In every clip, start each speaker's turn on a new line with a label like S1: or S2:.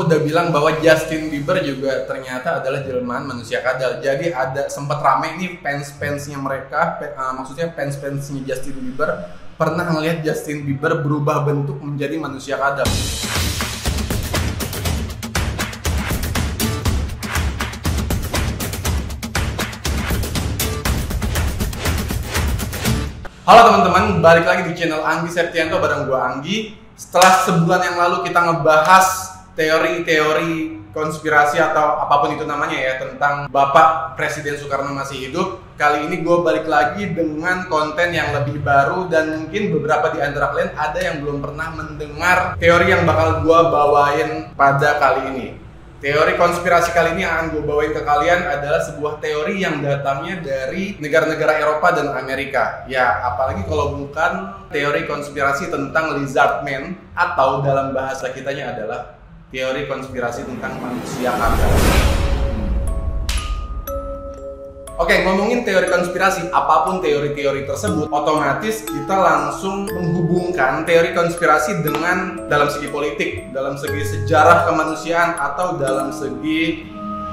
S1: udah bilang bahwa Justin Bieber juga ternyata adalah jelmaan manusia kadal. Jadi ada sempat rame nih fans-fansnya mereka, maksudnya fans-fansnya Justin Bieber pernah ngelihat Justin Bieber berubah bentuk menjadi manusia kadal. Halo teman-teman, balik lagi di channel Anggi Septianto bareng gua Anggi. Setelah sebulan yang lalu kita ngebahas teori-teori konspirasi atau apapun itu namanya ya tentang Bapak Presiden Soekarno masih hidup, kali ini gue balik lagi dengan konten yang lebih baru dan mungkin beberapa di antara kalian ada yang belum pernah mendengar teori yang bakal gue bawain pada kali ini. Teori konspirasi kali ini yang akan gue bawain ke kalian adalah sebuah teori yang datangnya dari negara-negara Eropa dan Amerika. Ya, apalagi kalau bukan teori konspirasi tentang lizard man, atau dalam bahasa kitanya adalah teori konspirasi tentang manusia kadal. Oke, ngomongin teori konspirasi, apapun teori-teori tersebut, otomatis kita langsung menghubungkan teori konspirasi dengan dalam segi politik, dalam segi sejarah kemanusiaan, atau dalam segi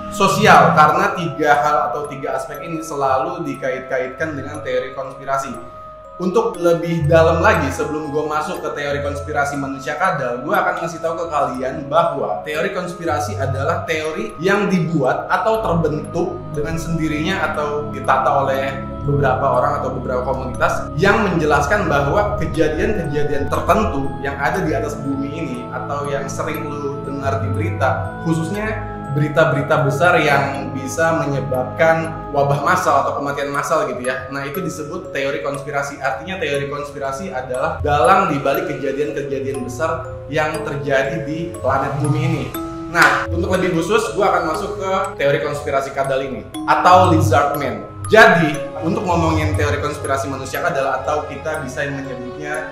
S1: sosial. Karena tiga hal atau tiga aspek ini selalu dikait-kaitkan dengan teori konspirasi. Untuk lebih dalam lagi, sebelum gue masuk ke teori konspirasi manusia kadal, gue akan ngasih tahu ke kalian bahwa teori konspirasi adalah teori yang dibuat atau terbentuk dengan sendirinya atau ditata oleh beberapa orang atau beberapa komunitas yang menjelaskan bahwa kejadian-kejadian tertentu yang ada di atas bumi ini atau yang sering lu dengar di berita, khususnya berita-berita besar yang bisa menyebabkan wabah massal atau kematian massal gitu ya. Nah, itu disebut teori konspirasi. Artinya teori konspirasi adalah dalang dibalik kejadian-kejadian besar yang terjadi di planet bumi ini. Nah, untuk lebih khusus, gue akan masuk ke teori konspirasi kadal ini atau lizard man. Jadi, untuk ngomongin teori konspirasi manusia kadal, atau kita bisa menyebutnya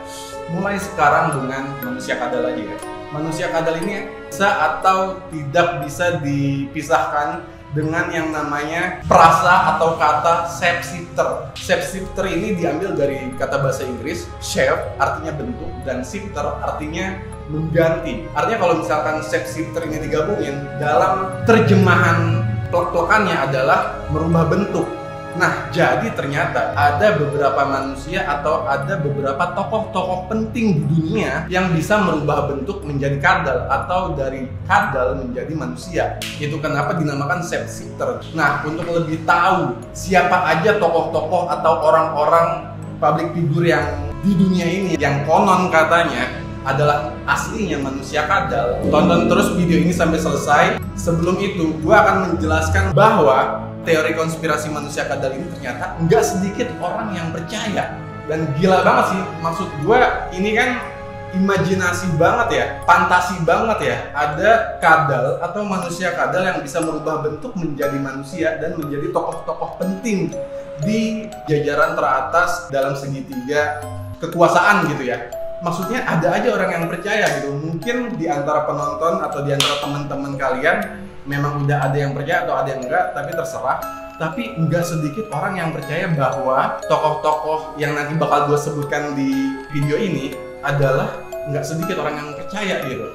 S1: mulai sekarang dengan manusia kadal aja ya. Manusia kadal ini bisa atau tidak bisa dipisahkan dengan yang namanya frasa atau kata shapeshifter. Shapeshifter ini diambil dari kata bahasa Inggris shape artinya bentuk dan shifter artinya mengganti. Artinya kalau misalkan shapeshifter ini digabungin, dalam terjemahan plek-plekannya adalah merubah bentuk. Nah, jadi ternyata ada beberapa manusia atau ada beberapa tokoh-tokoh penting di dunia yang bisa merubah bentuk menjadi kadal atau dari kadal menjadi manusia. Itu kenapa dinamakan shapeshifter. Nah, untuk lebih tahu siapa aja tokoh-tokoh atau orang-orang public figure yang di dunia ini yang konon katanya adalah aslinya manusia kadal, tonton terus video ini sampai selesai. Sebelum itu, gue akan menjelaskan bahwa teori konspirasi manusia kadal ini ternyata nggak sedikit orang yang percaya. Dan gila banget sih, maksud gue ini kan imajinasi banget ya, fantasi banget ya. Ada kadal atau manusia kadal yang bisa merubah bentuk menjadi manusia dan menjadi tokoh-tokoh penting di jajaran teratas dalam segitiga kekuasaan gitu ya. Maksudnya ada aja orang yang percaya gitu. Mungkin di antara penonton atau di antara teman-teman kalian memang udah ada yang percaya atau ada yang enggak, tapi terserah. Tapi enggak sedikit orang yang percaya bahwa tokoh-tokoh yang nanti bakal gue sebutkan di video ini adalah enggak sedikit orang yang percaya gitu.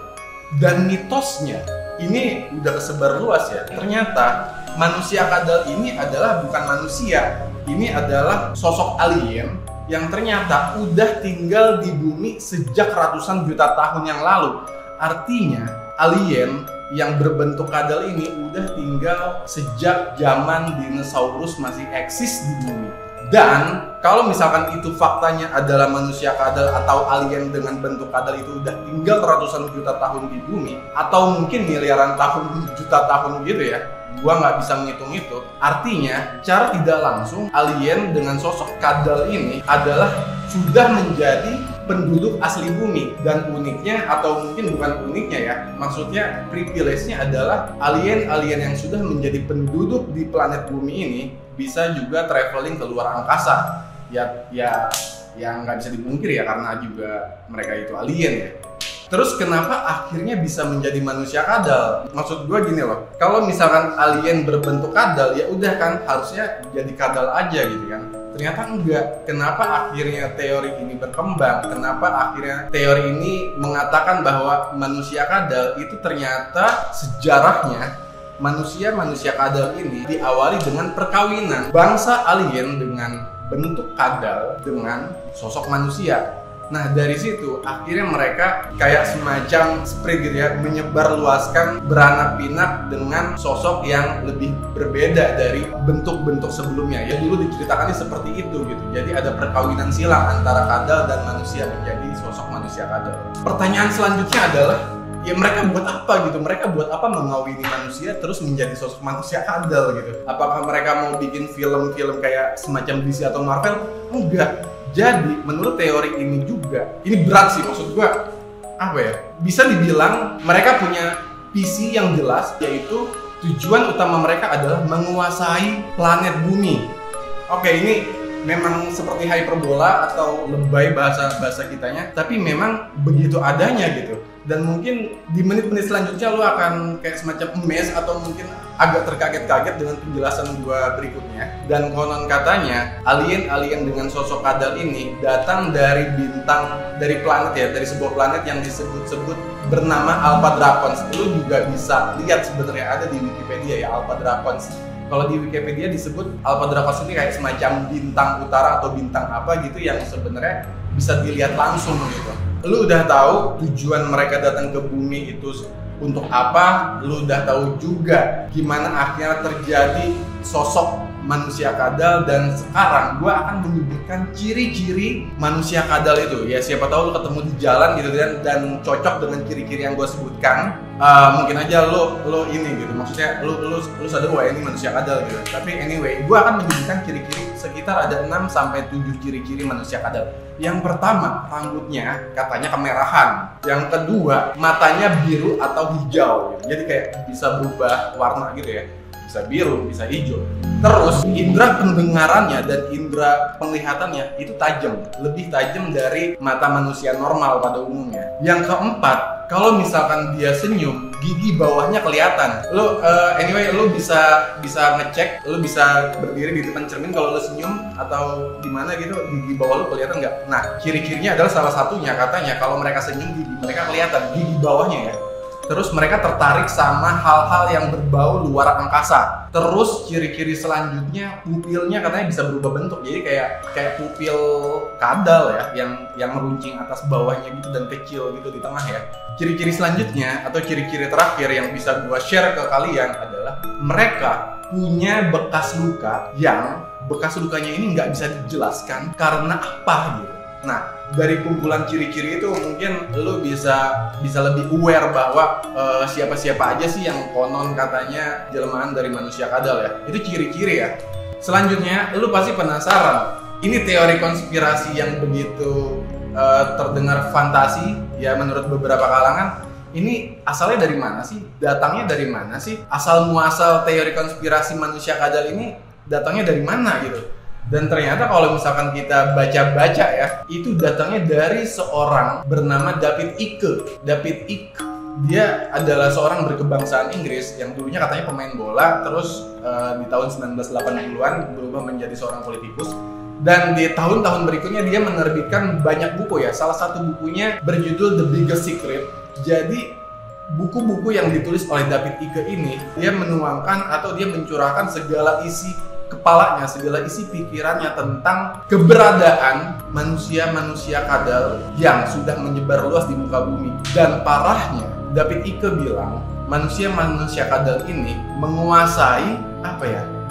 S1: Dan mitosnya ini udah kesebar luas ya. Ternyata manusia kadal ini adalah bukan manusia. Ini adalah sosok alien yang ternyata udah tinggal di bumi sejak ratusan juta tahun yang lalu. Artinya alien yang berbentuk kadal ini udah tinggal sejak zaman dinosaurus masih eksis di bumi. Dan kalau misalkan itu faktanya adalah manusia kadal atau alien dengan bentuk kadal itu udah tinggal ratusan juta tahun di bumi, atau mungkin miliaran tahun, juta tahun gitu ya, gua nggak bisa menghitung itu. Artinya, cara tidak langsung alien dengan sosok kadal ini adalah sudah menjadi penduduk asli bumi. Dan uniknya, atau mungkin bukan uniknya ya, maksudnya privilege-nya adalah alien-alien yang sudah menjadi penduduk di planet bumi ini bisa juga traveling ke luar angkasa. Ya nggak bisa dipungkiri ya, karena juga mereka itu alien ya. Terus kenapa akhirnya bisa menjadi manusia kadal? Maksud gue gini loh, kalau misalkan alien berbentuk kadal, ya udah kan harusnya jadi kadal aja gitu kan. Ternyata enggak. Kenapa akhirnya teori ini berkembang? Kenapa akhirnya teori ini mengatakan bahwa manusia kadal itu ternyata sejarahnya manusia kadal ini diawali dengan perkawinan bangsa alien dengan bentuk kadal dengan sosok manusia. Nah dari situ akhirnya mereka kayak semacam spread gitu ya, menyebarluaskan beranak pinak dengan sosok yang lebih berbeda dari bentuk-bentuk sebelumnya. Ya dulu diceritakannya seperti itu gitu. Jadi ada perkawinan silang antara kadal dan manusia menjadi sosok manusia kadal. Pertanyaan selanjutnya adalah, ya mereka buat apa gitu? Mereka buat apa mengawini manusia terus menjadi sosok manusia kadal gitu? Apakah mereka mau bikin film-film kayak semacam DC atau Marvel? Enggak. Jadi menurut teori ini juga, ini berat sih maksud gua, apa ya? Bisa dibilang mereka punya visi yang jelas, yaitu tujuan utama mereka adalah menguasai planet bumi. Oke, ini memang seperti hyperbola atau lebay bahasa kitanya, tapi memang begitu adanya gitu. Dan mungkin di menit-menit selanjutnya lo akan kayak semacam amazed atau mungkin agak terkaget-kaget dengan penjelasan gua berikutnya. Dan konon katanya alien-alien dengan sosok kadal ini datang dari bintang, dari planet ya, dari sebuah planet yang disebut-sebut bernama Alpha Dracons. Lo juga bisa lihat sebenarnya ada di Wikipedia ya, Alpha Dracons. Kalau di Wikipedia disebut Alpha Dracons ini kayak semacam bintang utara atau bintang apa gitu yang sebenarnya bisa dilihat langsung gitu. Lu udah tahu tujuan mereka datang ke bumi itu untuk apa, lu udah tahu juga gimana akhirnya terjadi sosok manusia kadal, dan sekarang gue akan menyebutkan ciri-ciri manusia kadal itu. Ya siapa tahu lu ketemu di jalan gitu dan cocok dengan ciri-ciri yang gue sebutkan. Mungkin aja lu ini gitu, maksudnya lu sadar wah ini manusia kadal gitu. Tapi anyway, gue akan menyebutkan ciri-ciri sekitar ada 6-7 ciri-ciri manusia kadal. Yang pertama, rambutnya katanya kemerahan. Yang kedua, matanya biru atau hijau gitu. Jadi kayak bisa berubah warna gitu ya, bisa biru, bisa hijau. Terus indera pendengarannya dan indera penglihatannya itu tajam, lebih tajam dari mata manusia normal pada umumnya. Yang keempat, kalau misalkan dia senyum, gigi bawahnya kelihatan. Anyway, lo bisa ngecek, lo bisa berdiri di depan cermin kalau lo senyum atau gimana gitu, gigi bawah lo kelihatan nggak? Nah, ciri-cirinya adalah salah satunya katanya kalau mereka senyum gigi mereka kelihatan, gigi bawahnya ya. Terus mereka tertarik sama hal-hal yang berbau luar angkasa. Terus ciri-ciri selanjutnya, pupilnya katanya bisa berubah bentuk. Jadi kayak pupil kadal ya, yang meruncing atas bawahnya gitu dan kecil gitu di tengah ya. Ciri-ciri selanjutnya atau ciri-ciri terakhir yang bisa gua share ke kalian adalah mereka punya bekas luka yang bekas lukanya ini nggak bisa dijelaskan karena apa gitu. Nah, dari kumpulan ciri-ciri itu mungkin lu bisa lebih aware bahwa siapa-siapa aja sih yang konon katanya jelmaan dari manusia kadal ya. Itu ciri-ciri ya. Selanjutnya, lu pasti penasaran. Ini teori konspirasi yang begitu terdengar fantasi ya menurut beberapa kalangan. Ini asalnya dari mana sih? Datangnya dari mana sih? Asal muasal teori konspirasi manusia kadal ini datangnya dari mana gitu? Dan ternyata kalau misalkan kita baca-baca ya, itu datangnya dari seorang bernama David Icke. David Icke, dia adalah seorang berkebangsaan Inggris yang dulunya katanya pemain bola, terus di tahun 1980-an berubah menjadi seorang politikus. Dan di tahun-tahun berikutnya dia menerbitkan banyak buku ya. Salah satu bukunya berjudul The Biggest Secret. Jadi buku-buku yang ditulis oleh David Icke ini, dia menuangkan atau dia mencurahkan segala isi kepalanya, segala isi pikirannya tentang keberadaan manusia-manusia kadal yang sudah menyebar luas di muka bumi. Dan parahnya, David Icke bilang manusia-manusia kadal ini menguasai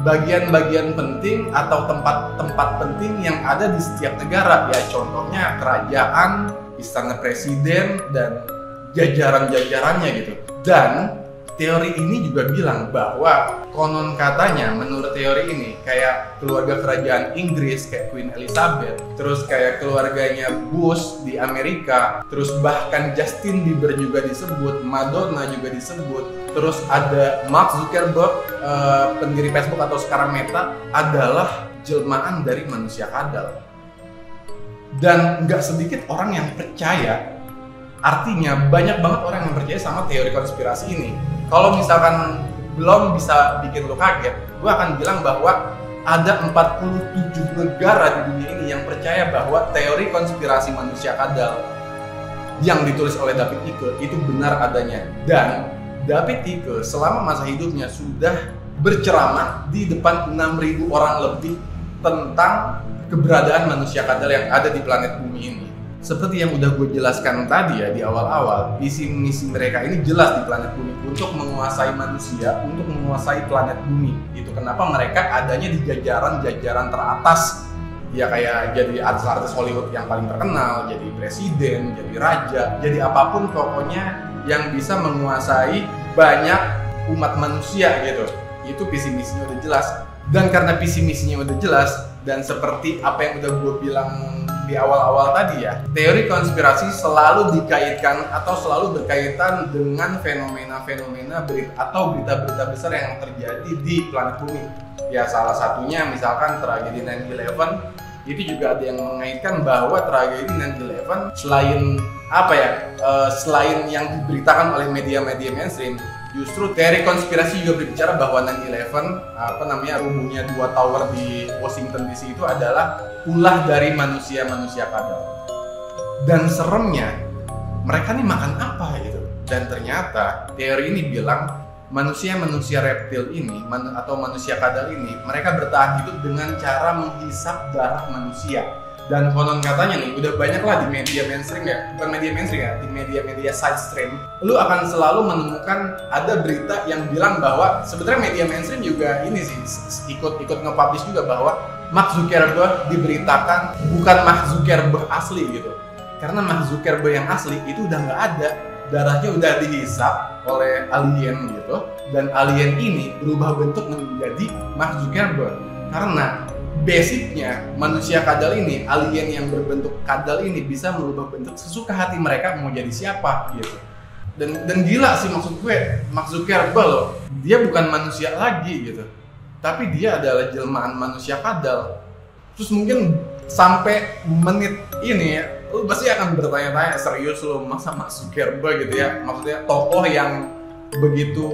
S1: bagian-bagian penting atau tempat-tempat penting yang ada di setiap negara. Ya contohnya kerajaan, istana presiden, dan jajaran-jajarannya gitu. Dan teori ini juga bilang bahwa konon katanya menurut teori ini kayak keluarga kerajaan Inggris kayak Queen Elizabeth, terus kayak keluarganya Bush di Amerika, terus bahkan Justin Bieber juga disebut, Madonna juga disebut, terus ada Mark Zuckerberg, pendiri Facebook atau sekarang Meta, adalah jelmaan dari manusia kadal. Dan nggak sedikit orang yang percaya. Artinya banyak banget orang yang percaya sama teori konspirasi ini. Kalau misalkan belum bisa bikin lo kaget, gue akan bilang bahwa ada 47 negara di dunia ini yang percaya bahwa teori konspirasi manusia kadal yang ditulis oleh David Icke itu benar adanya. Dan David Icke selama masa hidupnya sudah berceramah di depan 6.000 orang lebih tentang keberadaan manusia kadal yang ada di planet bumi ini. Seperti yang udah gue jelaskan tadi ya di awal-awal, visi misi mereka ini jelas di planet bumi untuk menguasai manusia, untuk menguasai planet bumi. Itu kenapa mereka adanya di jajaran-jajaran teratas. Ya kayak jadi artis-artis Hollywood yang paling terkenal, jadi presiden, jadi raja, jadi apapun pokoknya yang bisa menguasai banyak umat manusia gitu. Itu visi misinya udah jelas. Dan karena visi misinya udah jelas, dan seperti apa yang udah gue bilang di awal-awal tadi ya, teori konspirasi selalu dikaitkan atau selalu berkaitan dengan fenomena-fenomena atau berita-berita besar yang terjadi di planet bumi. Ya salah satunya misalkan tragedi 9/11, itu juga ada yang mengaitkan bahwa tragedi 9/11 selain selain yang diberitakan oleh media-media mainstream, justru teori konspirasi juga berbicara bahwa 9/11 rubuhnya 2 tower di Washington DC itu adalah ulah dari manusia-manusia kadal. Dan seremnya, mereka nih makan apa gitu? Dan ternyata teori ini bilang manusia-manusia reptil ini atau manusia kadal ini, mereka bertahan hidup dengan cara menghisap darah manusia. Dan konon katanya nih, udah banyak lah di media mainstream ya, bukan media mainstream ya, di media-media side stream, lu akan selalu menemukan ada berita yang bilang bahwa sebenarnya media mainstream juga ini sih ikut nge-publish juga bahwa Mark Zuckerberg diberitakan bukan Mark Zuckerberg asli gitu. Karena Mark Zuckerberg yang asli itu udah nggak ada, darahnya udah dihisap oleh alien gitu, dan alien ini berubah bentuk menjadi Mark Zuckerberg. Karena basicnya manusia kadal ini, alien yang berbentuk kadal ini bisa merubah bentuk sesuka hati mereka mau jadi siapa gitu. Dan gila sih maksud gue, Mark Zuckerberg loh, dia bukan manusia lagi gitu, tapi dia adalah jelmaan manusia kadal. Terus mungkin sampai menit ini ya, lu pasti akan bertanya-tanya, serius lu masa Mark Zuckerberg gitu ya, maksudnya tokoh yang begitu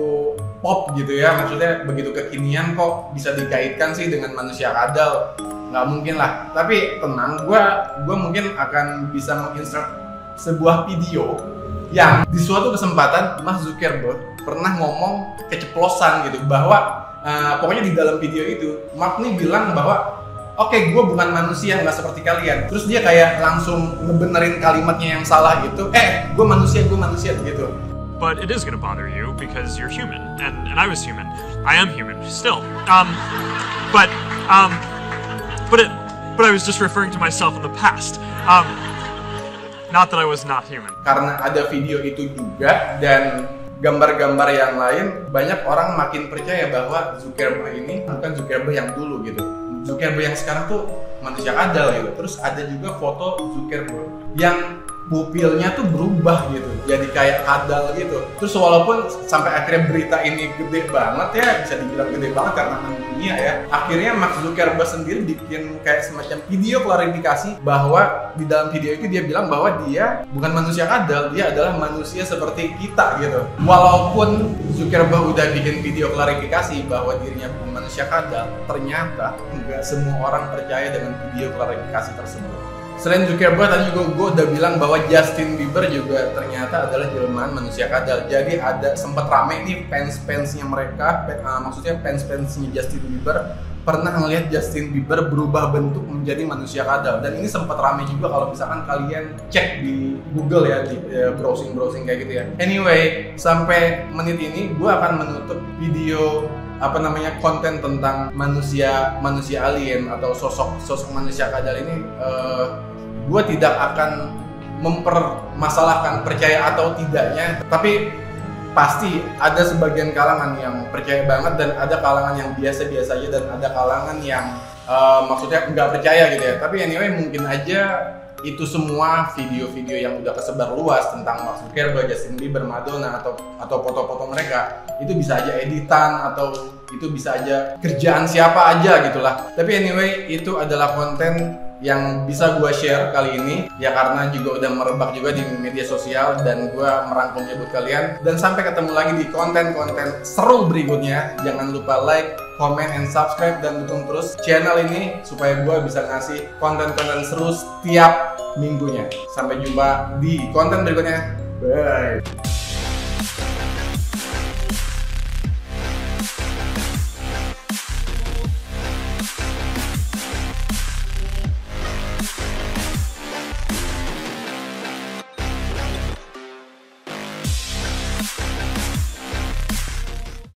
S1: pop gitu ya, maksudnya begitu kekinian kok bisa dikaitkan sih dengan manusia kadal? Nggak mungkin lah. Tapi tenang, gue mungkin akan bisa menginsert sebuah video yang di suatu kesempatan Mark Zuckerberg pernah ngomong keceplosan gitu, bahwa pokoknya di dalam video itu Mark nih bilang bahwa oke, gue bukan manusia, nggak seperti kalian. Terus dia kayak langsung ngebenerin kalimatnya yang salah gitu. Gue manusia gitu.
S2: But it is going to bother you because you're human, and I was human. I am human still. But I was just referring to myself in the past. Not that I was not human.
S1: Karena ada video itu juga dan gambar-gambar yang lain, banyak orang makin percaya bahwa Zuckerberg ini bukan Zuckerberg yang dulu gitu. Zuckerberg yang sekarang tuh manusia kadal gitu. Terus ada juga foto Zuckerberg yang pupilnya tuh berubah gitu, jadi kayak kadal gitu. Terus walaupun sampai akhirnya berita ini gede banget ya, bisa dibilang gede banget karena dunia ya, akhirnya Mark Zuckerberg sendiri bikin kayak semacam video klarifikasi bahwa di dalam video itu dia bilang bahwa dia bukan manusia kadal, dia adalah manusia seperti kita gitu. Walaupun Zuckerberg udah bikin video klarifikasi bahwa dirinya bukan manusia kadal, ternyata nggak semua orang percaya dengan video klarifikasi tersebut. Selain Zuckerberg, tadi juga gue udah bilang bahwa Justin Bieber juga ternyata adalah jelmaan manusia kadal. Jadi ada sempat rame nih fans-fansnya mereka, maksudnya fans-fansnya Justin Bieber pernah ngelihat Justin Bieber berubah bentuk menjadi manusia kadal. Dan ini sempat rame juga kalau misalkan kalian cek di Google ya, di browsing kayak gitu ya. Anyway, sampai menit ini gue akan menutup video konten tentang manusia alien atau sosok manusia kadal ini. Gue tidak akan mempermasalahkan percaya atau tidaknya, tapi pasti ada sebagian kalangan yang percaya banget dan ada kalangan yang biasa-biasa aja dan ada kalangan yang maksudnya nggak percaya gitu ya. Tapi anyway, mungkin aja itu semua video-video yang udah kesebar luas tentang Mark Zuckerberg, Justin Bieber, Madonna atau foto-foto mereka itu bisa aja editan atau itu bisa aja kerjaan siapa aja gitulah. Tapi anyway, itu adalah konten yang bisa gue share kali ini ya, karena juga udah merebak juga di media sosial dan gue merangkumnya buat kalian. Dan sampai ketemu lagi di konten-konten seru berikutnya. Jangan lupa like, comment, and subscribe, dan dukung terus channel ini supaya gue bisa ngasih konten-konten seru setiap minggunya. Sampai jumpa di konten berikutnya. Bye.